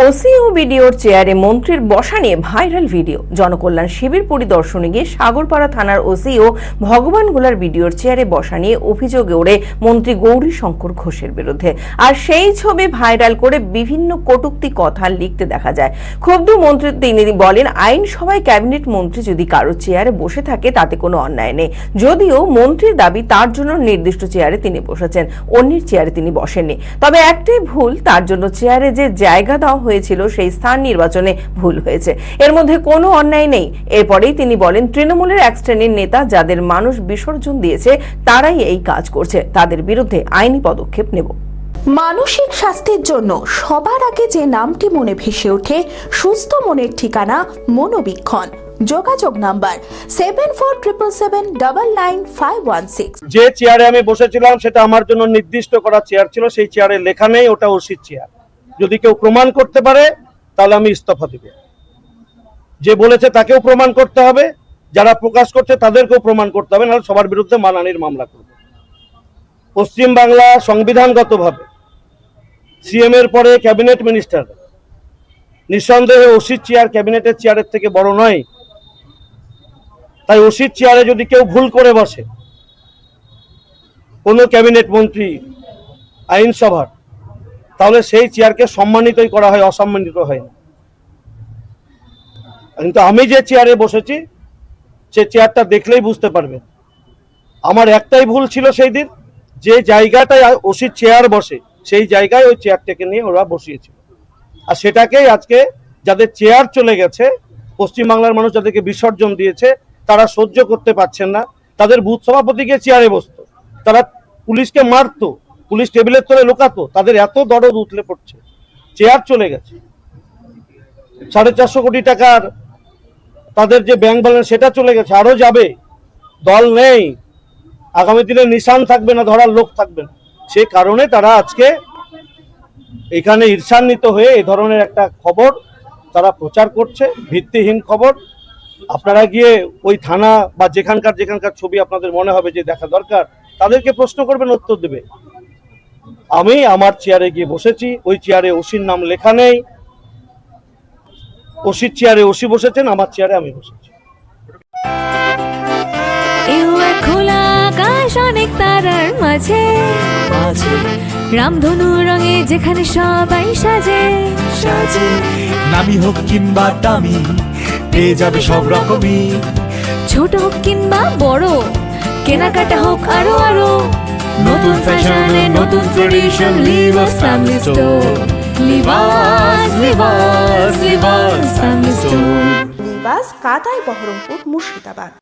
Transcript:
OC ও বিডিওর চেয়ারে মন্ত্রীর বসা নিয়ে ভাইরাল ভিডিও। জনকল্যাণ শিবির পরিদর্শনে গিয়ে সাগরপাড়া থানার ওসি ও ভগবানগোলার বিডিওর চেয়ারে বসা নিয়ে অভিযোগ ওড়ে মন্ত্রী গৌরীশঙ্কর ঘোষের বিরুদ্ধে। আর সেই ছবি ভাইরাল করে বিভিন্ন কটূক্তি কথা লিখতে দেখা যায়। ক্ষুব্ধ মন্ত্রী তিনি বলেন, আইনসভায় ক্যাবিনেট মন্ত্রী যদি কারো চেয়ারে বসে থাকে তাতে কোনো অন্যায় নেই। যদিও মন্ত্রীর দাবি তার জন্য নির্দিষ্ট চেয়ারে তিনি বসেছেন, অন্যের চেয়ারে তিনি বসেননি। তবে একটাই ভুল, তার জন্য চেয়ারে যে জায়গা দেওয়া হয়েছিল সেই স্থান নির্বাচনে ভুল হয়েছে, এর মধ্যে কোনো অন্যায় নেই। এরপরেই তিনি বলেন, তৃণমূলের এক শ্রেণীর নেতা যাদের মানুষ বিসর্জন দিয়েছে তারাই এই কাজ করছে, তাদের বিরুদ্ধে আইনি পদক্ষেপ নেব। মানসিক স্বাস্থ্যের জন্য সবার আগে যে নামটি মনে ভেসে ওঠে, সুস্থ মনের ঠিকানা মনোবীক্ষণ। যোগাযোগ নাম্বার 7477799516। যে চেয়ারে আমি বসেছিলাম সেটা আমার জন্য নির্দিষ্ট করা চেয়ার ছিল, সেই চেয়ারে লেখা নেই ওটা ওসির চেয়ার। যদি কেউ প্রমাণ করতে পারে তাহলে আমি ইস্তফা দেব। যে বলেছে তাকেও প্রমাণ করতে হবে, যারা প্রকাশ করছে তাদেরকেও প্রমাণ করতে হবে, নাহলে সবার বিরুদ্ধে মানহানির মামলা করবে। পশ্চিম বাংলা সংবিধানগতভাবে সিএম এর পরে ক্যাবিনেট মিনিস্টার, নিঃসন্দেহে ওসির চেয়ার ক্যাবিনেটের চেয়ারের থেকে বড় নয়। তাই ওসির চেয়ারে যদি কেউ ভুল করে বসে, কোনো ক্যাবিনেট মন্ত্রী, আইনসভার, তাহলে সেই চেয়ারকে সম্মানিতই করা হয়, অসম্মানিত হয় না। কিন্তু আমি যে চেয়ারে বসেছি সে চেয়ারটা দেখলেই বুঝতে পারবেন আমার একটাই ভুল ছিল। সেই দিন যে জায়গাটায় ওসির চেয়ার বসে সেই জায়গায় ওই চেয়ারটাকে নিয়ে ওরা বসিয়েছিল, আর সেটাকেই আজকে যাদের চেয়ার চলে গেছে, পশ্চিমবাংলার মানুষ যাদেরকে বিসর্জন দিয়েছে, তারা সহ্য করতে পারছেন না। তাদের বুথ সভাপতিকে চেয়ারে বসতো, তারা পুলিশকে মারতো, পুলিশ টেবিলের তলে লুকাতো, তাদের এত দরদ উতলে পড়ছে। চেয়ার চলে গেছে, 450 কোটি টাকার তাদের যে ব্যাংক ব্যালেন্স সেটা চলে গেছে, আরো যাবে। দল নেই, আগামী দিনে নিশান থাকবে না, ধরার লোক থাকবে না। সেই কারণে তারা আজকে এখানে ঈর্ষান্বিত হয়ে এই ধরনের একটা খবর তারা প্রচার করছে, ভিত্তিহীন খবর। আপনারা গিয়ে ওই থানা বা যেখানকার ছবি আপনাদের মনে হবে যে দেখা দরকার, তাদেরকে প্রশ্ন করবেন, উত্তর দেবে। আমি আমার চেয়ারে গিয়ে বসেছি, ওই চেয়ারে ওসির নাম লেখা নেই। ওসির চেয়ারে ওসি বসেছেন, আমার চেয়ারে আমি বসেছি। খোলা আকাশ অনেক তারার মাঝে, রামধনু রঙে যেখানে সবাই সাজে সাজে। নামি হোক কিংবা দামি, পেয়ে যাবে সব রকমই। ছোট হোক কিংবা বড়, কেনাকাটা হোক আরো আরো। নতুন ফ্যাশনে নতুন tradition, Libas family store. Libas Libas Libas family store. Libas কাতাই বহরমপুর মুর্শিদাবাদ।